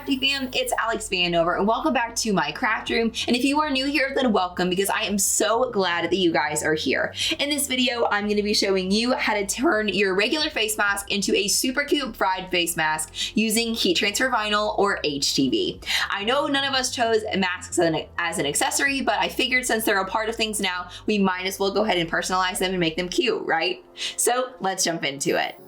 crafty fam, it's Alex Vanover and welcome back to my craft room. And if you are new here, then welcome, because I am so glad that you guys are here. In this video, I'm going to be showing you how to turn your regular face mask into a super cute bride face mask using heat transfer vinyl or HTV. I know none of us chose masks as an accessory, but I figured since they're a part of things now, we might as well go ahead and personalize them and make them cute, right? So let's jump into it.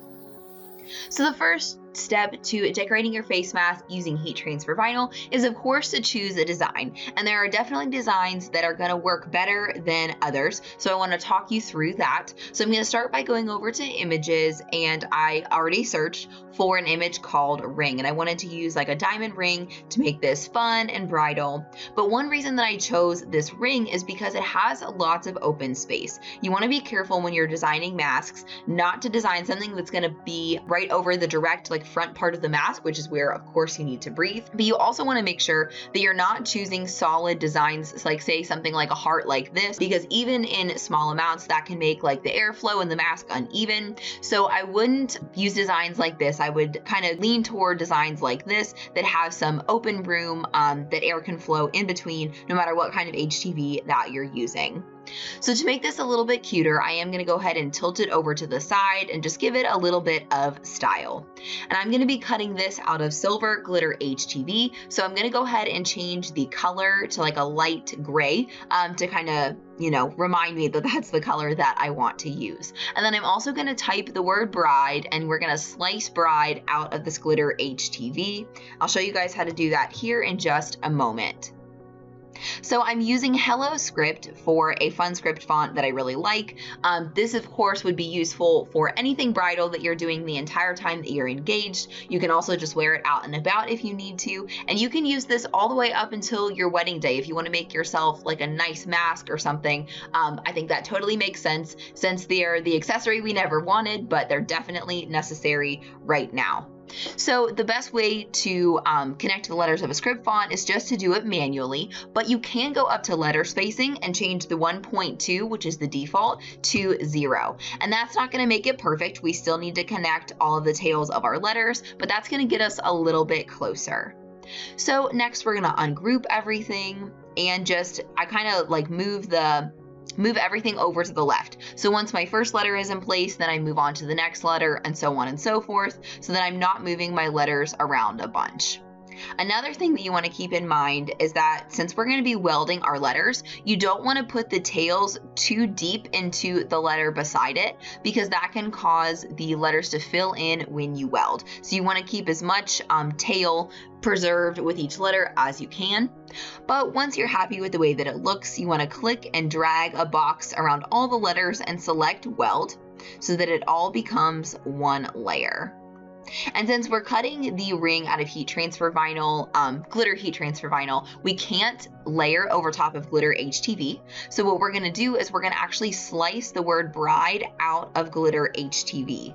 So the first step to decorating your face mask using heat transfer vinyl is, of course, to choose a design. And there are definitely designs that are going to work better than others. So I want to talk you through that. So I'm going to start by going over to images, and I already searched for an image called ring, and I wanted to use like a diamond ring to make this fun and bridal. But one reason that I chose this ring is because it has lots of open space. You want to be careful when you're designing masks not to design something that's going to be right over the direct front part of the mask, which is where of course you need to breathe. But you also want to make sure that you're not choosing solid designs, like say something like a heart like this, because even in small amounts that can make like the airflow in the mask uneven. So I wouldn't use designs like this. I would kind of lean toward designs like this that have some open room that air can flow in between, no matter what kind of HTV that you're using. So to make this a little bit cuter, I am going to go ahead and tilt it over to the side and just give it a little bit of style. And I'm going to be cutting this out of silver glitter HTV. So I'm going to go ahead and change the color to like a light gray to kind of, remind me that that's the color that I want to use. And then I'm also going to type the word bride, and we're going to slice bride out of this glitter HTV. I'll show you guys how to do that here in just a moment. So I'm using Hello Script for a fun script font that I really like. This of course would be useful for anything bridal that you're doing the entire time that you're engaged. You can also just wear it out and about if you need to. And you can use this all the way up until your wedding day if you want to make yourself like a nice mask or something. I think that totally makes sense since they're the accessory we never wanted, but they're definitely necessary right now. So the best way to connect the letters of a script font is just to do it manually, but you can go up to letter spacing and change the 1.2, which is the default, to 0. And that's not going to make it perfect. We still need to connect all of the tails of our letters, but that's going to get us a little bit closer. So next we're going to ungroup everything and I kind of like move everything over to the left. So once my first letter is in place, then I move on to the next letter and so on and so forth, so that I'm not moving my letters around a bunch. Another thing that you want to keep in mind is that since we're going to be welding our letters, you don't want to put the tails too deep into the letter beside it, because that can cause the letters to fill in when you weld. So you want to keep as much tail preserved with each letter as you can. But once you're happy with the way that it looks, you want to click and drag a box around all the letters and select weld so that it all becomes one layer. And since we're cutting the ring out of heat transfer vinyl, glitter heat transfer vinyl, we can't layer over top of glitter HTV. So what we're going to do is we're going to actually slice the word bride out of glitter HTV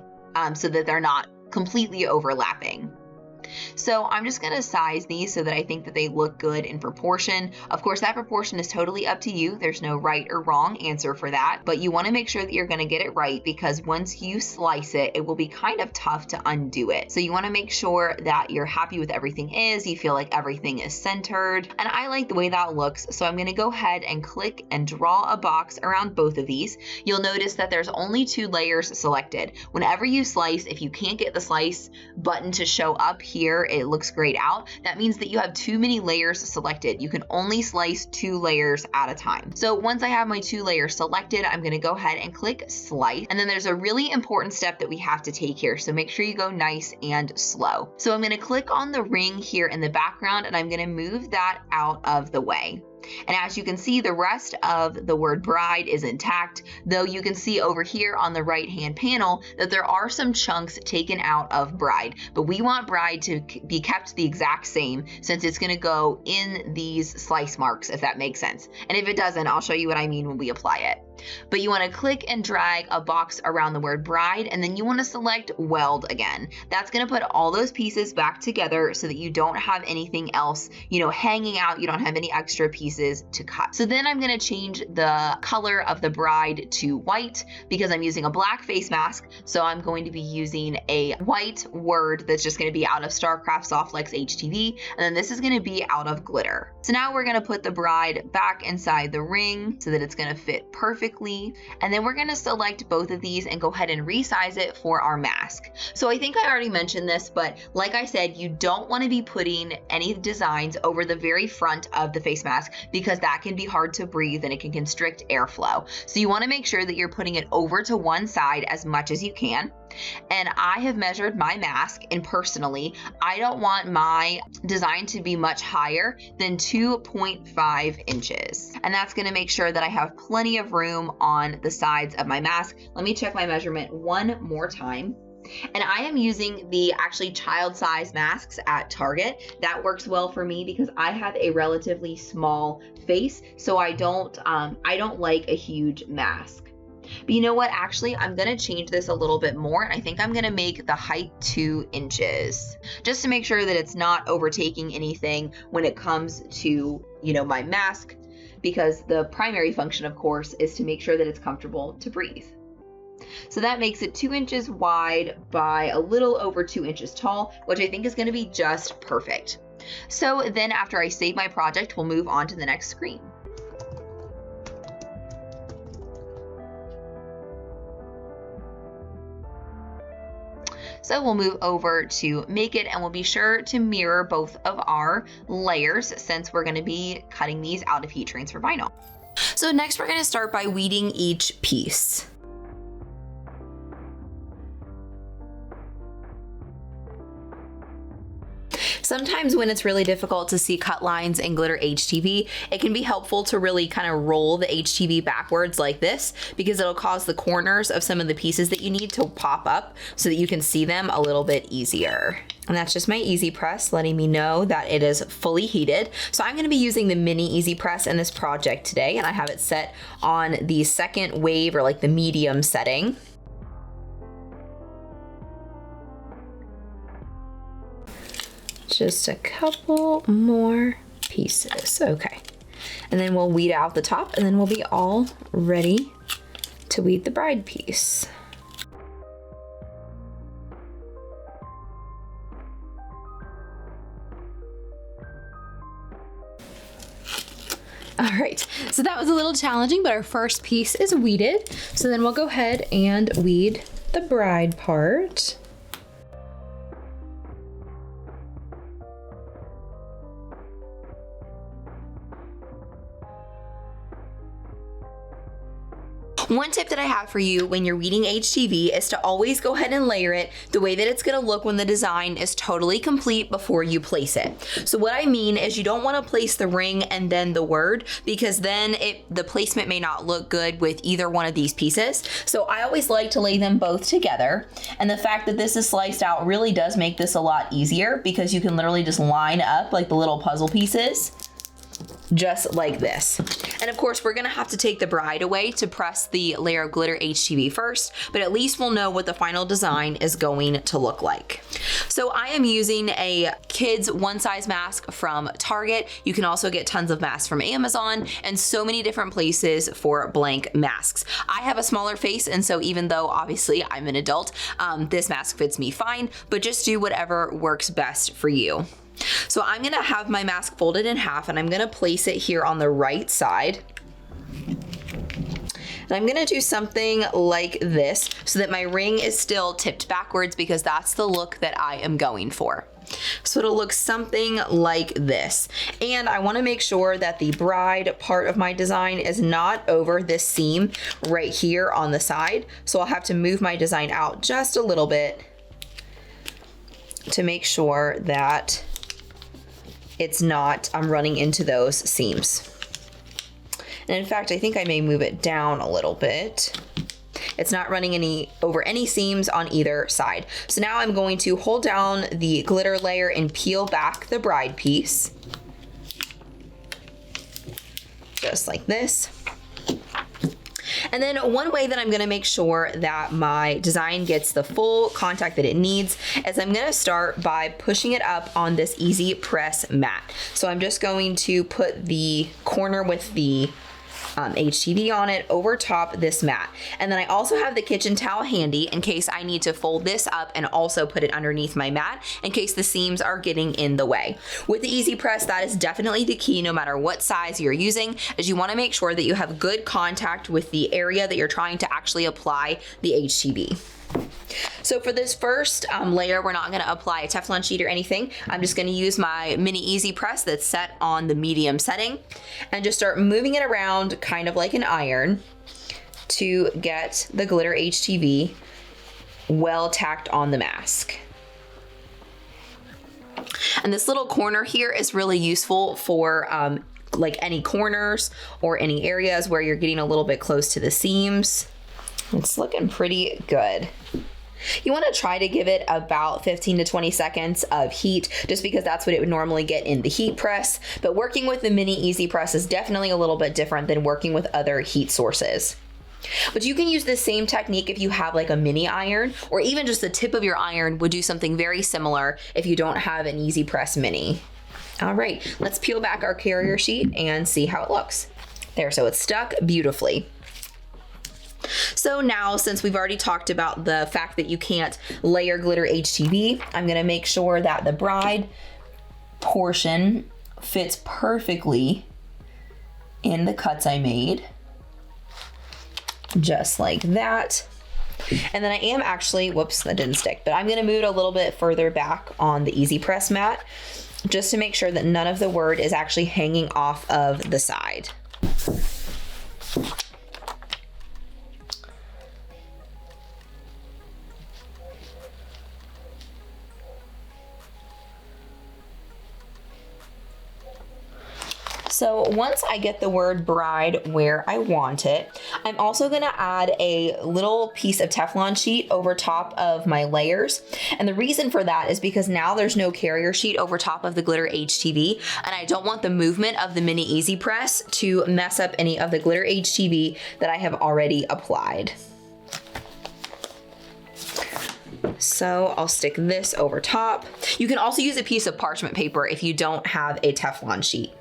so that they're not completely overlapping. So I'm just going to size these so that I think that they look good in proportion. Of course, that proportion is totally up to you. There's no right or wrong answer for that, but you want to make sure that you're going to get it right, because once you slice it, it will be kind of tough to undo it. So you want to make sure that you're happy with everything you feel like everything is centered. And I like the way that looks. So I'm going to go ahead and click and draw a box around both of these. You'll notice that there's only 2 layers selected. Whenever you slice, if you can't get the slice button to show up here, it looks grayed out. That means that you have too many layers selected. You can only slice 2 layers at a time. So once I have my 2 layers selected, I'm going to go ahead and click slice. And then there's a really important step that we have to take here. So make sure you go nice and slow. So I'm going to click on the ring here in the background, and I'm going to move that out of the way. And as you can see, the rest of the word bride is intact, though you can see over here on the right hand panel that there are some chunks taken out of bride, but we want bride to be kept the exact same since it's going to go in these slice marks, if that makes sense. And if it doesn't, I'll show you what I mean when we apply it. But you want to click and drag a box around the word bride, and then you want to select weld again. That's going to put all those pieces back together so that you don't have anything else, hanging out. You don't have any extra pieces to cut. So then I'm going to change the color of the bride to white because I'm using a black face mask. So I'm going to be using a white word that's just going to be out of Starcraft Softlex HTV, and then this is going to be out of glitter. So now we're going to put the bride back inside the ring so that it's going to fit perfectly. And then we're going to select both of these and go ahead and resize it for our mask. So I think I already mentioned this, but like I said, you don't want to be putting any designs over the very front of the face mask because that can be hard to breathe and it can constrict airflow. So you want to make sure that you're putting it over to one side as much as you can. And I have measured my mask, and personally, I don't want my design to be much higher than 2.5 inches. And that's going to make sure that I have plenty of room on the sides of my mask. Let me check my measurement one more time. And I am using the actually child size masks at Target. That works well for me because I have a relatively small face, so I don't like a huge mask. But you know what? Actually, I'm going to change this a little bit more. And I think I'm going to make the height 2 inches just to make sure that it's not overtaking anything when it comes to, my mask, because the primary function, of course, is to make sure that it's comfortable to breathe. So that makes it 2 inches wide by a little over 2 inches tall, which I think is going to be just perfect. So then after I save my project, we'll move on to the next screen. So we'll move over to make it, and we'll be sure to mirror both of our layers since we're going to be cutting these out of heat transfer vinyl. So next we're going to start by weeding each piece. Sometimes when it's really difficult to see cut lines in glitter HTV, it can be helpful to really kind of roll the HTV backwards like this because it'll cause the corners of some of the pieces that you need to pop up so that you can see them a little bit easier. And that's just my Easy Press letting me know that it is fully heated. So I'm going to be using the Mini Easy Press in this project today, and I have it set on the second wave, or like the medium setting. Just a couple more pieces. Okay. And then we'll weed out the top, and then we'll be all ready to weed the bride piece. All right, so that was a little challenging, but our first piece is weeded. So then we'll go ahead and weed the bride part. One tip that I have for you when you're weeding HTV is to always go ahead and layer it the way that it's going to look when the design is totally complete before you place it. So what I mean is you don't want to place the ring and then the word, because then the placement may not look good with either one of these pieces. So I always like to lay them both together. And the fact that this is sliced out really does make this a lot easier because you can literally just line up like the little puzzle pieces just like this. And of course, we're gonna have to take the bride away to press the layer of glitter HTV first, but at least we'll know what the final design is going to look like. So I am using a kids one size mask from Target. You can also get tons of masks from Amazon and so many different places for blank masks. I have a smaller face, and so even though obviously I'm an adult, this mask fits me fine, but just do whatever works best for you. So I'm gonna have my mask folded in half, and I'm gonna place it here on the right side. And I'm gonna do something like this so that my ring is still tipped backwards because that's the look that I am going for. So it'll look something like this. And I wanna make sure that the bride part of my design is not over this seam right here on the side. So I'll have to move my design out just a little bit to make sure that I'm running into those seams. And in fact, I think I may move it down a little bit. It's not running over any seams on either side. So now I'm going to hold down the glitter layer and peel back the bride piece. Just like this. And then one way that I'm gonna make sure that my design gets the full contact that it needs is I'm gonna start by pushing it up on this Easy Press mat. So I'm just going to put the corner with the HTV on it over top this mat. And then I also have the kitchen towel handy in case I need to fold this up and also put it underneath my mat in case the seams are getting in the way. With the Easy Press, that is definitely the key no matter what size you're using, is you want to make sure that you have good contact with the area that you're trying to actually apply the HTV. So for this first layer, we're not going to apply a Teflon sheet or anything. I'm just going to use my Mini Easy Press that's set on the medium setting and just start moving it around kind of like an iron to get the glitter HTV well tacked on the mask. And this little corner here is really useful for like any corners or any areas where you're getting a little bit close to the seams. It's looking pretty good. You want to try to give it about 15 to 20 seconds of heat just because that's what it would normally get in the heat press. But working with the Mini Easy Press is definitely a little bit different than working with other heat sources. But you can use the same technique if you have like a mini iron, or even just the tip of your iron would do something very similar if you don't have an Easy Press Mini. All right, let's peel back our carrier sheet and see how it looks. There, so it's stuck beautifully. So now, since we've already talked about the fact that you can't layer glitter HTV, I'm gonna make sure that the bride portion fits perfectly in the cuts I made, just like that. And then I am actually, whoops, that didn't stick, but I'm gonna move it a little bit further back on the Easy Press mat, just to make sure that none of the word is actually hanging off of the side. So once I get the word bride where I want it, I'm also gonna add a little piece of Teflon sheet over top of my layers. And the reason for that is because now there's no carrier sheet over top of the glitter HTV, and I don't want the movement of the Mini Easy Press to mess up any of the glitter HTV that I have already applied. So I'll stick this over top. You can also use a piece of parchment paper if you don't have a Teflon sheet.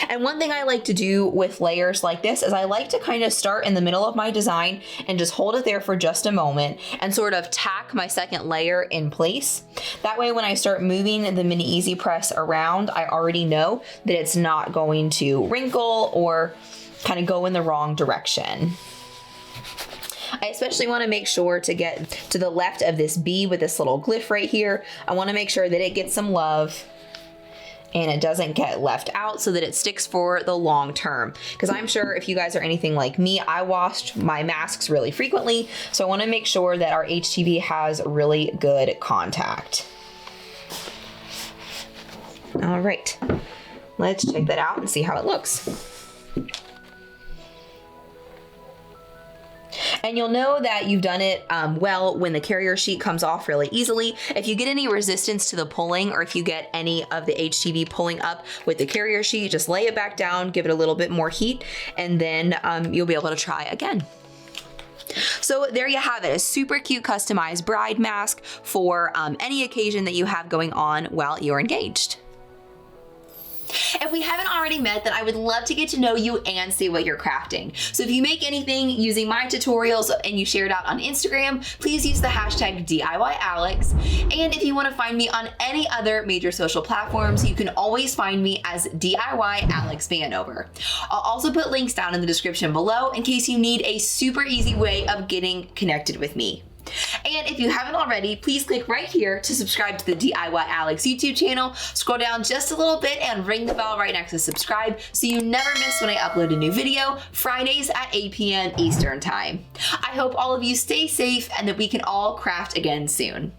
And one thing I like to do with layers like this is I like to kind of start in the middle of my design and just hold it there for just a moment and sort of tack my second layer in place. That way when I start moving the Mini Easy Press around, I already know that it's not going to wrinkle or kind of go in the wrong direction. I especially want to make sure to get to the left of this B with this little glyph right here. I want to make sure that it gets some love and it doesn't get left out so that it sticks for the long term. Because I'm sure if you guys are anything like me, I washed my masks really frequently. So I want to make sure that our HTV has really good contact. All right, let's check that out and see how it looks. And you'll know that you've done it well when the carrier sheet comes off really easily. If you get any resistance to the pulling, or if you get any of the HTV pulling up with the carrier sheet, just lay it back down, give it a little bit more heat, and then you'll be able to try again. So there you have it, a super cute customized bride mask for any occasion that you have going on while you're engaged. If we haven't already met, then I would love to get to know you and see what you're crafting. So if you make anything using my tutorials and you share it out on Instagram, please use the hashtag DIYAlex. And if you want to find me on any other major social platforms, you can always find me as DIY Alex Vanover. I'll also put links down in the description below in case you need a super easy way of getting connected with me. And if you haven't already, please click right here to subscribe to the DIY Alex YouTube channel. Scroll down just a little bit and ring the bell right next to subscribe so you never miss when I upload a new video, Fridays at 8 p.m. Eastern Time. I hope all of you stay safe and that we can all craft again soon.